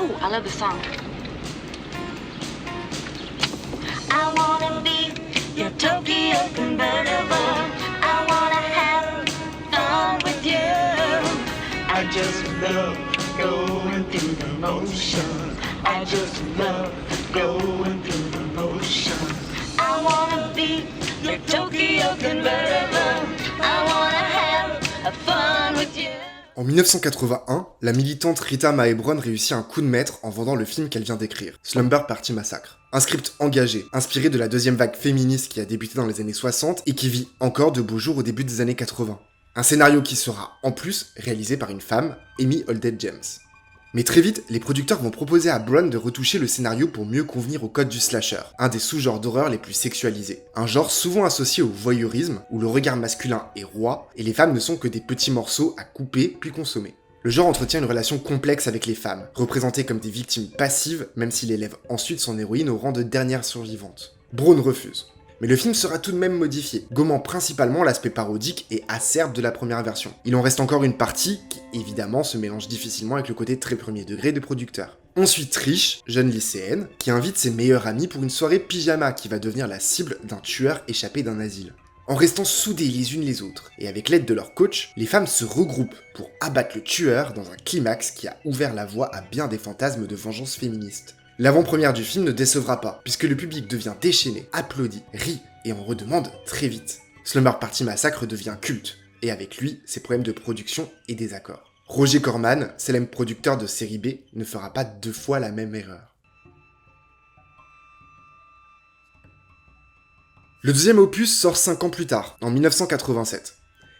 Oh, I love the song. I wanna be your Tokyo convertible. I wanna have fun with you. I just love going through the motions. I just love going through the motions. I wanna be your Tokyo convertible. I wanna have fun with you. En 1981, la militante Rita Mae Brown réussit un coup de maître en vendant le film qu'elle vient d'écrire, Slumber Party Massacre. Un script engagé, inspiré de la deuxième vague féministe qui a débuté dans les années 60 et qui vit encore de beaux jours au début des années 80. Un scénario qui sera, en plus, réalisé par une femme, Amy Holden James. Mais très vite, les producteurs vont proposer à Brown de retoucher le scénario pour mieux convenir au code du slasher, un des sous-genres d'horreur les plus sexualisés. Un genre souvent associé au voyeurisme, où le regard masculin est roi, et les femmes ne sont que des petits morceaux à couper puis consommer. Le genre entretient une relation complexe avec les femmes, représentées comme des victimes passives, même s'il élève ensuite son héroïne au rang de dernière survivante. Brown refuse. Mais le film sera tout de même modifié, gommant principalement l'aspect parodique et acerbe de la première version. Il en reste encore une partie qui, évidemment, se mélange difficilement avec le côté très premier degré des producteurs. On suit Trish, jeune lycéenne, qui invite ses meilleurs amis pour une soirée pyjama qui va devenir la cible d'un tueur échappé d'un asile. En restant soudées les unes les autres, et avec l'aide de leur coach, les femmes se regroupent pour abattre le tueur dans un climax qui a ouvert la voie à bien des fantasmes de vengeance féministe. L'avant-première du film ne décevra pas, puisque le public devient déchaîné, applaudit, rit et en redemande très vite. Slumber Party Massacre devient culte, et avec lui, ses problèmes de production et désaccords. Roger Corman, célèbre producteur de série B, ne fera pas 2 fois la même erreur. Le deuxième opus sort 5 ans plus tard, en 1987.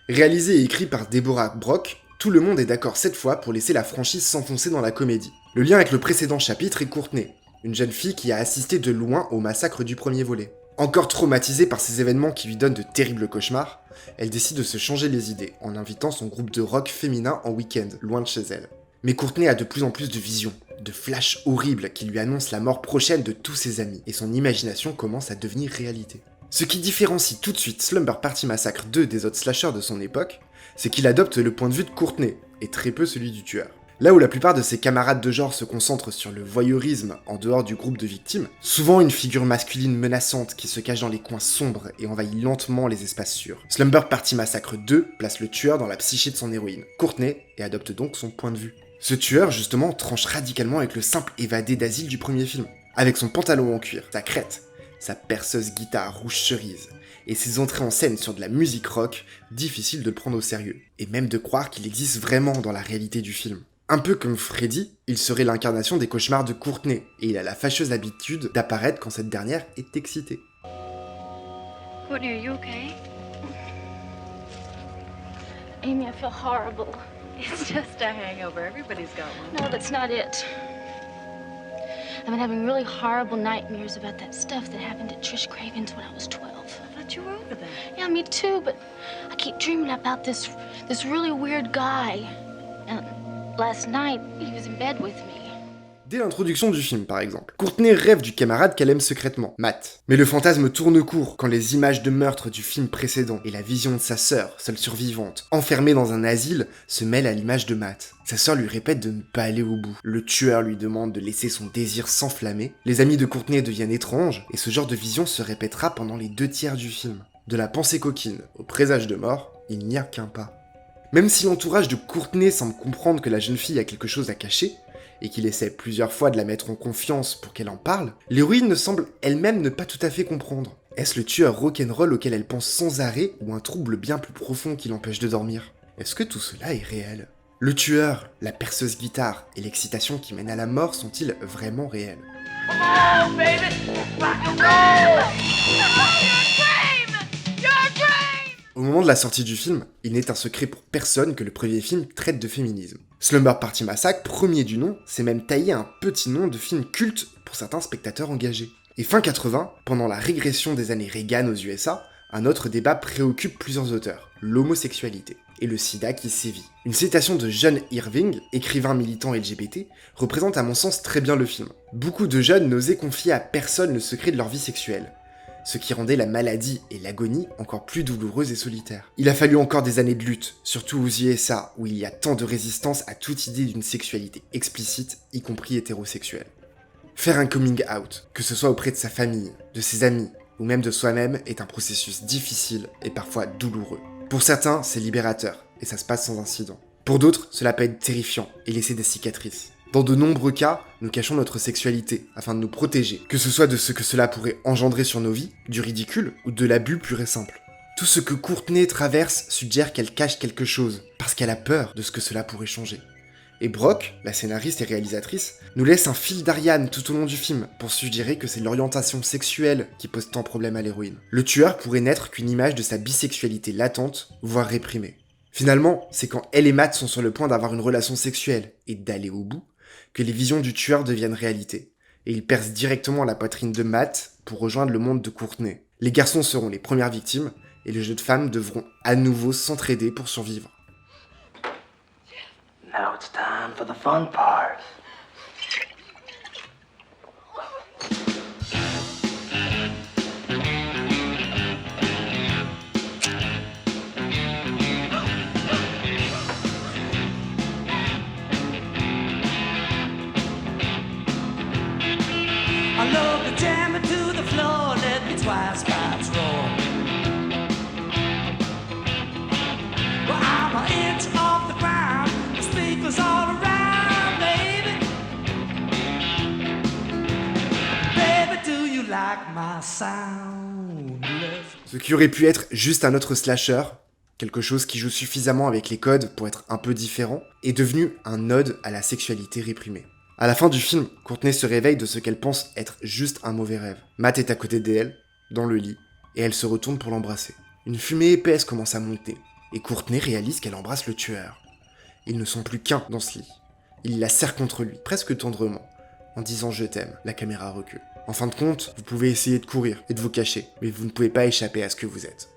Réalisé et écrit par Deborah Brock, tout le monde est d'accord cette fois pour laisser la franchise s'enfoncer dans la comédie. Le lien avec le précédent chapitre est Courtney, une jeune fille qui a assisté de loin au massacre du premier volet. Encore traumatisée par ces événements qui lui donnent de terribles cauchemars, elle décide de se changer les idées en invitant son groupe de rock féminin en week-end, loin de chez elle. Mais Courtney a de plus en plus de visions, de flashs horribles qui lui annoncent la mort prochaine de tous ses amis, et son imagination commence à devenir réalité. Ce qui différencie tout de suite Slumber Party Massacre 2 des autres slashers de son époque, c'est qu'il adopte le point de vue de Courtney, et très peu celui du tueur. Là où la plupart de ses camarades de genre se concentrent sur le voyeurisme en dehors du groupe de victimes, souvent une figure masculine menaçante qui se cache dans les coins sombres et envahit lentement les espaces sûrs. Slumber Party Massacre 2 place le tueur dans la psyché de son héroïne, Courtney, et adopte donc son point de vue. Ce tueur, justement, tranche radicalement avec le simple évadé d'asile du premier film. Avec son pantalon en cuir, sa crête, sa perceuse guitare rouge cerise, et ses entrées en scène sur de la musique rock, difficile de le prendre au sérieux, et même de croire qu'il existe vraiment dans la réalité du film. Un peu comme Freddy, il serait l'incarnation des cauchemars de Courtney, et il a la fâcheuse habitude d'apparaître quand cette dernière est excitée. Courtney, are you okay? Amy, I feel horrible. It's just a hangover. Everybody's got one. No, that's not it. I've been having really horrible nightmares about that stuff that happened at Trish Craven's when I was 12. I thought you were over that. Yeah, me too, but I keep dreaming about this really weird guy. And last night, he was in bed with me. Dès l'introduction du film, par exemple, Courtney rêve du camarade qu'elle aime secrètement, Matt. Mais le fantasme tourne court quand les images de meurtre du film précédent et la vision de sa sœur, seule survivante, enfermée dans un asile, se mêlent à l'image de Matt. Sa sœur lui répète de ne pas aller au bout. Le tueur lui demande de laisser son désir s'enflammer. Les amis de Courtney deviennent étranges, et ce genre de vision se répétera pendant les 2 tiers du film. De la pensée coquine au présage de mort, il n'y a qu'un pas. Même si l'entourage de Courtney semble comprendre que la jeune fille a quelque chose à cacher, et qu'il essaie plusieurs fois de la mettre en confiance pour qu'elle en parle, l'héroïne ne semble elle-même ne pas tout à fait comprendre. Est-ce le tueur rock'n'roll auquel elle pense sans arrêt, ou un trouble bien plus profond qui l'empêche de dormir? Est-ce que tout cela est réel? Le tueur, la perceuse guitare et l'excitation qui mène à la mort sont-ils vraiment réels? Oh, baby! Rock and roll! Au moment de la sortie du film, il n'est un secret pour personne que le premier film traite de féminisme. Slumber Party Massacre, premier du nom, s'est même taillé un petit nom de film culte pour certains spectateurs engagés. Et fin 80, pendant la régression des années Reagan aux USA, un autre débat préoccupe plusieurs auteurs, l'homosexualité et le sida qui sévit. Une citation de John Irving, écrivain militant LGBT, représente à mon sens très bien le film. Beaucoup de jeunes n'osaient confier à personne le secret de leur vie sexuelle. ce qui rendait la maladie et l'agonie encore plus douloureuses et solitaires. Il a fallu encore des années de lutte, surtout aux USA, où il y a tant de résistance à toute idée d'une sexualité explicite, y compris hétérosexuelle. Faire un coming out, que ce soit auprès de sa famille, de ses amis, ou même de soi-même, est un processus difficile et parfois douloureux. Pour certains, c'est libérateur, et ça se passe sans incident. Pour d'autres, cela peut être terrifiant et laisser des cicatrices. Dans de nombreux cas, nous cachons notre sexualité afin de nous protéger, que ce soit de ce que cela pourrait engendrer sur nos vies, du ridicule ou de l'abus pur et simple. Tout ce que Courtney traverse suggère qu'elle cache quelque chose, parce qu'elle a peur de ce que cela pourrait changer. Et Brock, la scénariste et réalisatrice, nous laisse un fil d'Ariane tout au long du film pour suggérer que c'est l'orientation sexuelle qui pose tant problème à l'héroïne. Le tueur pourrait n'être qu'une image de sa bisexualité latente, voire réprimée. Finalement, c'est quand elle et Matt sont sur le point d'avoir une relation sexuelle et d'aller au bout, que les visions du tueur deviennent réalité, et il perce directement la poitrine de Matt pour rejoindre le monde de Courtney. Les garçons seront les premières victimes, et les jeunes femmes devront à nouveau s'entraider pour survivre. Now it's time for the fun part. I love to jam it to the floor, let me twice pipes roar. Well, I'm an inch off the ground, the speakers all around, baby. Baby, do you like my sound? Ce qui aurait pu être juste un autre slasher, quelque chose qui joue suffisamment avec les codes pour être un peu différent, est devenu un ode à la sexualité réprimée. À la fin du film, Courtney se réveille de ce qu'elle pense être juste un mauvais rêve. Matt est à côté d'elle, dans le lit, et elle se retourne pour l'embrasser. Une fumée épaisse commence à monter, et Courtney réalise qu'elle embrasse le tueur. Ils ne sont plus qu'un dans ce lit. Il la serre contre lui, presque tendrement, en disant « je t'aime », la caméra recule. En fin de compte, vous pouvez essayer de courir et de vous cacher, mais vous ne pouvez pas échapper à ce que vous êtes.